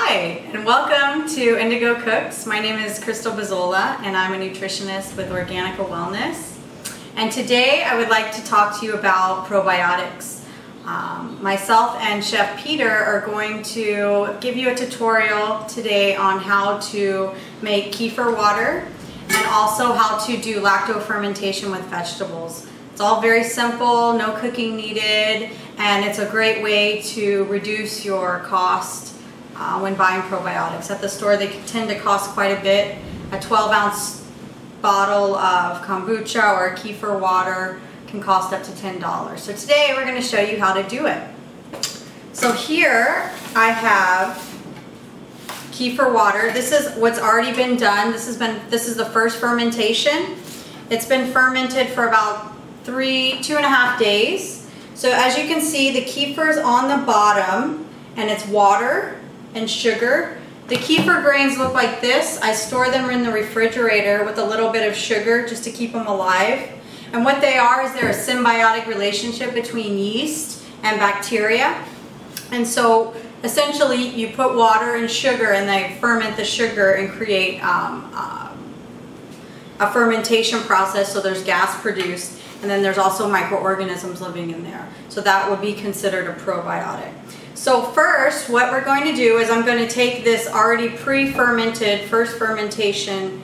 Hi, and welcome to Indigo Cooks. My name is Crystal Bossola, and I'm a nutritionist with Organica Wellness. And today I would like to talk to you about probiotics. Myself and Chef Peter are going to give you a tutorial today on how to make kefir water and also how to do lacto fermentation with vegetables. It's all very simple, no cooking needed, and it's a great way to reduce your cost when buying probiotics. At the store they tend to cost quite a bit. A 12-ounce bottle of kombucha or kefir water can cost up to $10. So today we're going to show you how to do it. So here I have kefir water. This is what's already been done. This is the first fermentation. It's been fermented for about 2.5 days. So as you can see, the kefir is on the bottom and it's water and sugar. The kefir grains look like this. I store them in the refrigerator with a little bit of sugar just to keep them alive. And what they are is they're a symbiotic relationship between yeast and bacteria. And so essentially you put water and sugar and they ferment the sugar and create a fermentation process, so there's gas produced, and then there's also microorganisms living in there. So that would be considered a probiotic. So first, what we're going to do is I'm going to take this already pre-fermented first fermentation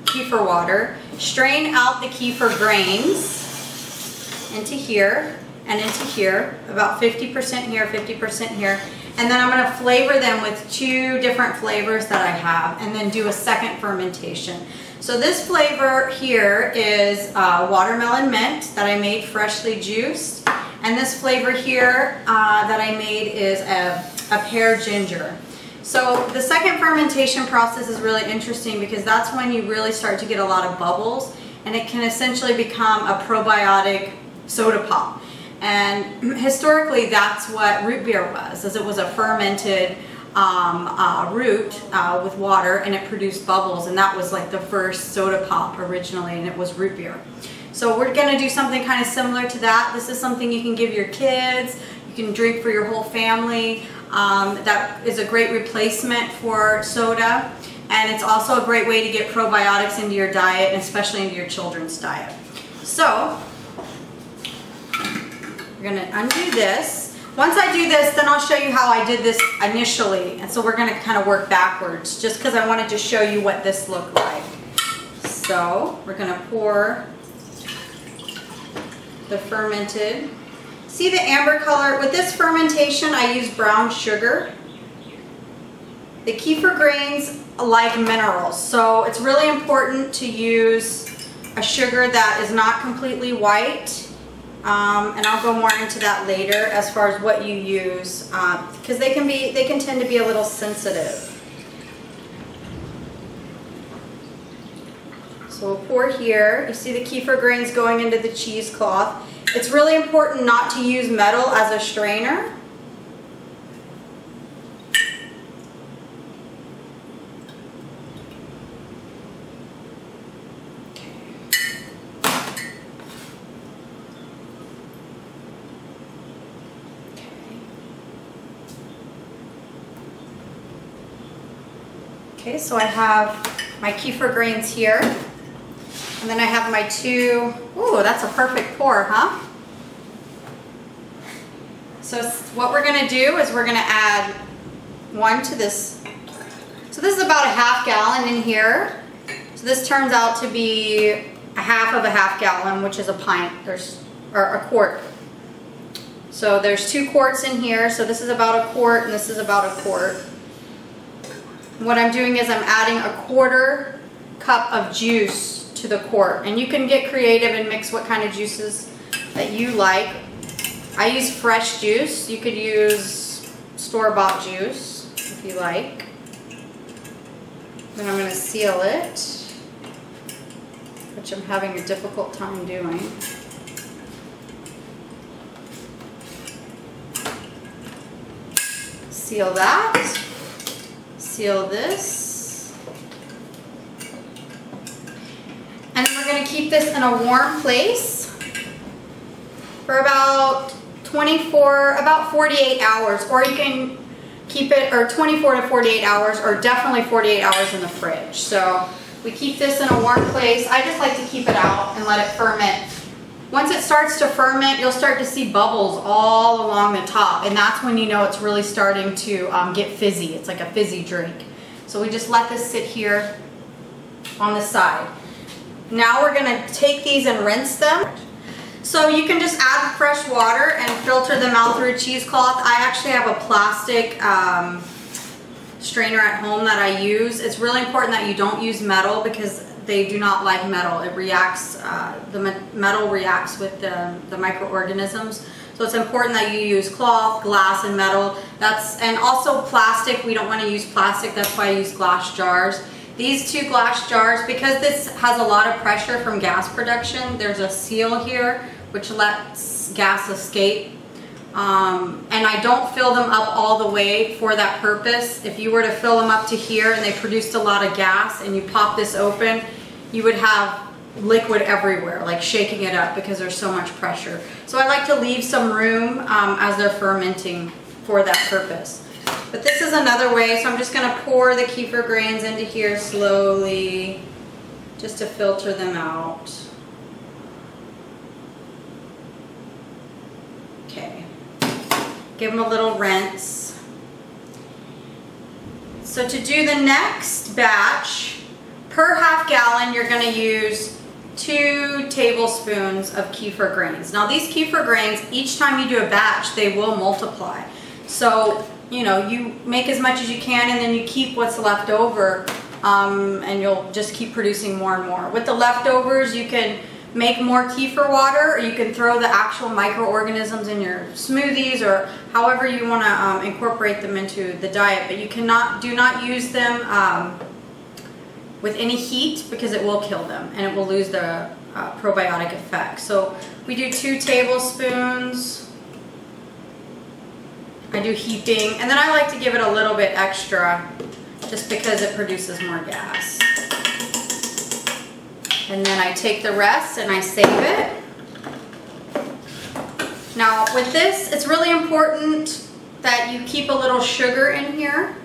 kefir water, strain out the kefir grains into here and into here, about 50% here, 50% here, and then I'm going to flavor them with 2 different flavors that I have and then do a second fermentation. So this flavor here is watermelon mint that I made freshly juiced. And this flavor here that I made is a pear ginger. So the second fermentation process is really interesting because that's when you really start to get a lot of bubbles, and it can essentially become a probiotic soda pop. And historically that's what root beer was, as it was a fermented root with water, and it produced bubbles, and that was like the first soda pop originally, and it was root beer. So we're going to do something kind of similar to that. This is something you can give your kids, you can drink for your whole family. That is a great replacement for soda, and it's also a great way to get probiotics into your diet, and especially into your children's diet. So we're going to undo this. Once I do this, then I'll show you how I did this initially, and so we're going to kind of work backwards just because I wanted to show you what this looked like. So we're going to pour the fermented. See the amber color? With this fermentation I use brown sugar. The kefir grains like minerals, so it's really important to use a sugar that is not completely white. And I'll go more into that later as far as what you use, because they can tend to be a little sensitive. So we'll pour here. You see the kefir grains going into the cheesecloth. It's really important not to use metal as a strainer. Okay, so I have my kefir grains here. And then I have my 2, ooh, that's a perfect pour, huh? So what we're going to do is we're going to add 1 to this. So this is about a ½ gallon in here. So this turns out to be a half of a ½ gallon, which is a pint, or a quart. So there's 2 quarts in here. So this is about a quart and this is about a quart. What I'm doing is I'm adding a 1/4 cup of juice to the quart, and you can get creative and mix what kind of juices that you like. I use fresh juice. You could use store-bought juice if you like. Then I'm going to seal it, which I'm having a difficult time doing. Seal that. Seal this. And then we're going to keep this in a warm place for about 48 hours, or you can keep it, or 24 to 48 hours, or definitely 48 hours in the fridge. So we keep this in a warm place. I just like to keep it out and let it ferment. Once it starts to ferment, you'll start to see bubbles all along the top, and that's when you know it's really starting to get fizzy. It's like a fizzy drink. So we just let this sit here on the side. Now we're gonna take these and rinse them. So you can just add fresh water and filter them out through a cheesecloth. I actually have a plastic strainer at home that I use. It's really important that you don't use metal because they do not like metal. It reacts, the metal reacts with the microorganisms. So it's important that you use cloth, glass, and metal. And also plastic. We don't want to use plastic. That's why I use glass jars. These 2 glass jars, because this has a lot of pressure from gas production, there's a seal here which lets gas escape. And I don't fill them up all the way for that purpose. If you were to fill them up to here and they produced a lot of gas and you pop this open, you would have liquid everywhere, like shaking it up because there's so much pressure. So I like to leave some room as they're fermenting for that purpose. But this is another way, so I'm just going to pour the kefir grains into here slowly just to filter them out. Okay. Give them a little rinse. So to do the next batch, per half gallon, you're going to use 2 tablespoons of kefir grains. Now these kefir grains, each time you do a batch, they will multiply. So, you know, you make as much as you can and then you keep what's left over, and you'll just keep producing more and more. With the leftovers, you can make more kefir water, or you can throw the actual microorganisms in your smoothies, or however you want to incorporate them into the diet. But you do not use them with any heat because it will kill them and it will lose the probiotic effect. So we do 2 tablespoons. I do heaping, and then I like to give it a little bit extra just because it produces more gas. And then I take the rest and I save it. Now with this, it's really important that you keep a little sugar in here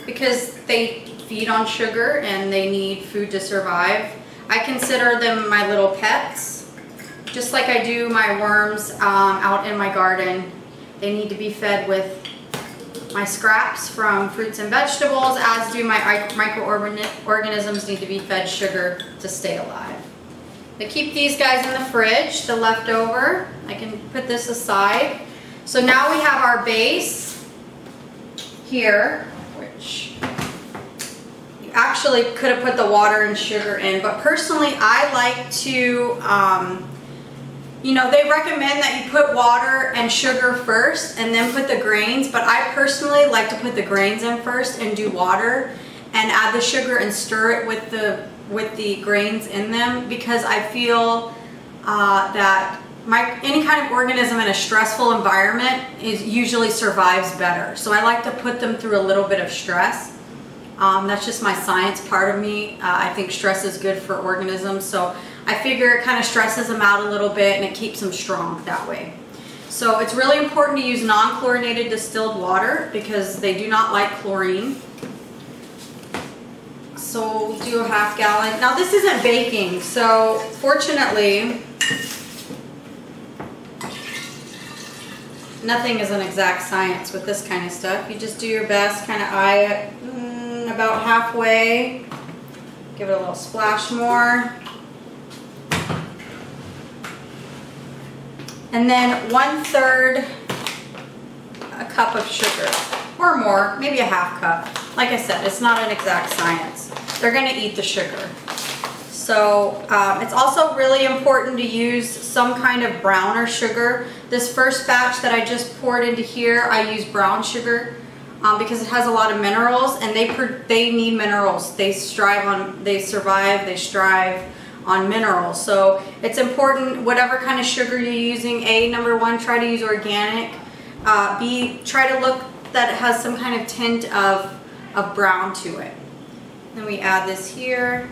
because they feed on sugar and they need food to survive. I consider them my little pets, just like I do my worms out in my garden. They need to be fed with my scraps from fruits and vegetables, as do my microorganisms need to be fed sugar to stay alive. I keep these guys in the fridge, the leftover. I can put this aside. So now we have our base here, which you actually could have put the water and sugar in, but personally I like to you know, they recommend that you put water and sugar first and then put the grains, but I personally like to put the grains in first and do water and add the sugar and stir it with the grains in them, because I feel that any kind of organism in a stressful environment usually survives better. So I like to put them through a little bit of stress. That's just my science part of me. I think stress is good for organisms, so I figure it kind of stresses them out a little bit and it keeps them strong that way. So it's really important to use non-chlorinated distilled water because they do not like chlorine. So we'll do a half gallon. Now this isn't baking, so fortunately nothing is an exact science with this kind of stuff. You just do your best, kind of eye it about halfway. Give it a little splash more. And then 1/3 a cup of sugar, or more, maybe a half cup. Like I said, it's not an exact science. They're going to eat the sugar. So it's also really important to use some kind of browner sugar. This first batch that I just poured into here, I use brown sugar because it has a lot of minerals, and they need minerals. They survive, they strive on minerals. So it's important, whatever kind of sugar you're using, number one, try to use organic. B, try to look that it has some kind of tint of brown to it. Then we add this here.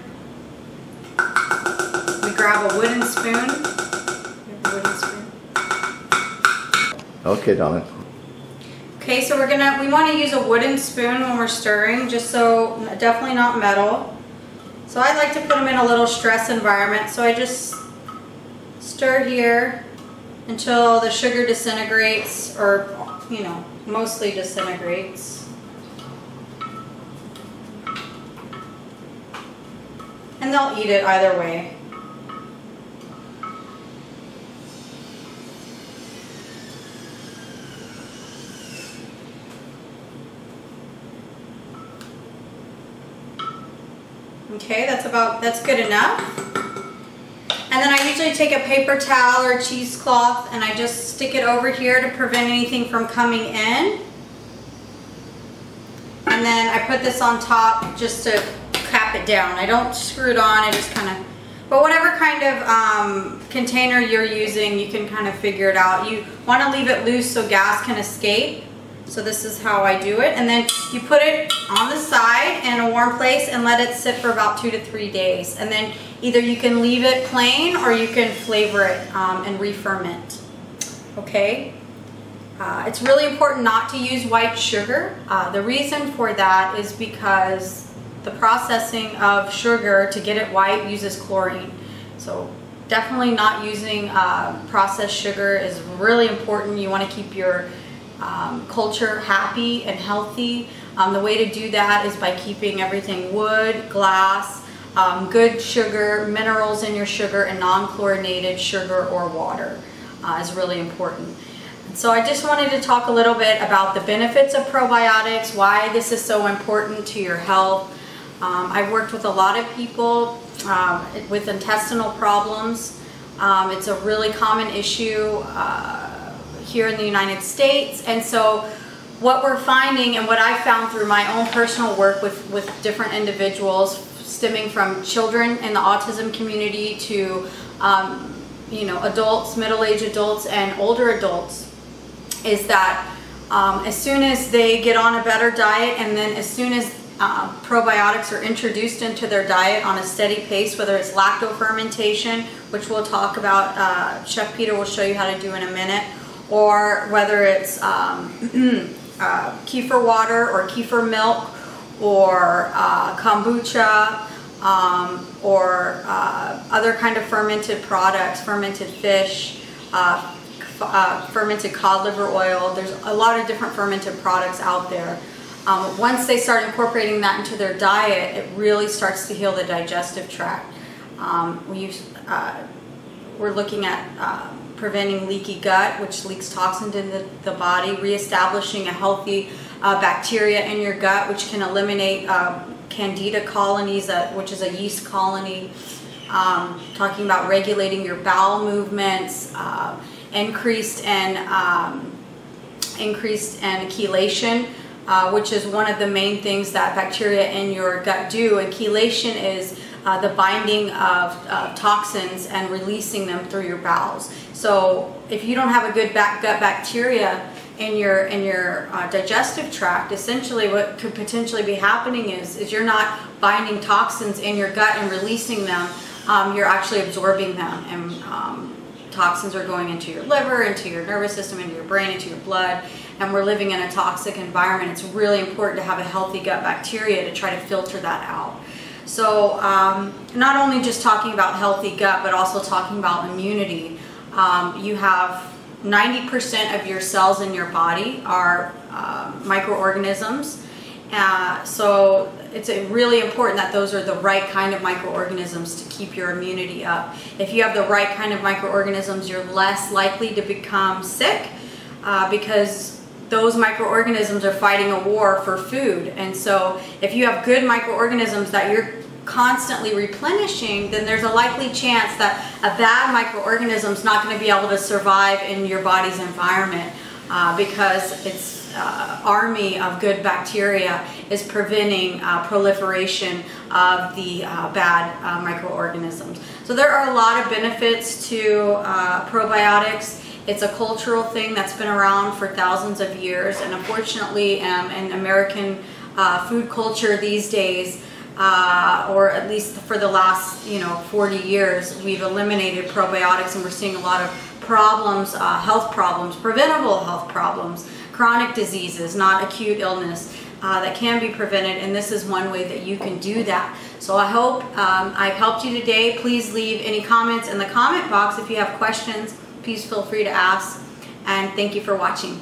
We grab a wooden spoon. Okay, Okay, darling. Okay, so we want to use a wooden spoon when we're stirring, just so, definitely not metal. So I like to put them in a little stress environment, so I just stir here until the sugar disintegrates, or, you know, mostly disintegrates. And they'll eat it either way. Okay, that's good enough. And then I usually take a paper towel or a cheesecloth and I just stick it over here to prevent anything from coming in. And then I put this on top just to cap it down. I don't screw it on, I just kind of, but whatever kind of container you're using, you can kind of figure it out. You want to leave it loose so gas can escape. So this is how I do it. And then you put it on the side in a warm place and let it sit for about 2 to 3 days. And then either you can leave it plain or you can flavor it and re-ferment. Okay? It's really important not to use white sugar. The reason for that is because the processing of sugar to get it white uses chlorine. So definitely not using processed sugar is really important. You want to keep your culture happy and healthy. The way to do that is by keeping everything wood, glass, good sugar, minerals in your sugar, and non-chlorinated sugar or water is really important. So I just wanted to talk a little bit about the benefits of probiotics, why this is so important to your health. I've worked with a lot of people with intestinal problems. It's a really common issue here in the United States, and so what we're finding and what I found through my own personal work with different individuals, stemming from children in the autism community to you know, adults, middle-aged adults, and older adults, is that as soon as they get on a better diet, and then as soon as probiotics are introduced into their diet on a steady pace, whether it's lactofermentation, which we'll talk about, Chef Peter will show you how to do in a minute, or whether it's kefir water or kefir milk or kombucha or other kind of fermented products, fermented fish, fermented cod liver oil. There's a lot of different fermented products out there. Once they start incorporating that into their diet, it really starts to heal the digestive tract. We're looking at preventing leaky gut, which leaks toxins into the body, reestablishing a healthy bacteria in your gut, which can eliminate candida colonies, which is a yeast colony. Talking about regulating your bowel movements, increased in chelation, which is one of the main things that bacteria in your gut do. And chelation is the binding of toxins and releasing them through your bowels. So if you don't have a good gut bacteria in your digestive tract, essentially what could potentially be happening is you're not binding toxins in your gut and releasing them. You're actually absorbing them, and toxins are going into your liver, into your nervous system, into your brain, into your blood, and we're living in a toxic environment. It's really important to have a healthy gut bacteria to try to filter that out. So not only just talking about healthy gut, but also talking about immunity. You have 90% of your cells in your body are microorganisms. So it's really important that those are the right kind of microorganisms to keep your immunity up. If you have the right kind of microorganisms, you're less likely to become sick because those microorganisms are fighting a war for food. And so if you have good microorganisms that you're constantly replenishing, then there's a likely chance that a bad microorganism is not going to be able to survive in your body's environment because its army of good bacteria is preventing proliferation of the bad microorganisms. So there are a lot of benefits to probiotics. It's a cultural thing that's been around for thousands of years, and unfortunately in American food culture these days, or at least for the last 40 years, we've eliminated probiotics, and we're seeing a lot of problems, health problems, preventable health problems chronic diseases, not acute illness, that can be prevented, and this is one way that you can do that. So I hope I've helped you today. Please leave any comments in the comment box. If you have questions, please feel free to ask, and thank you for watching.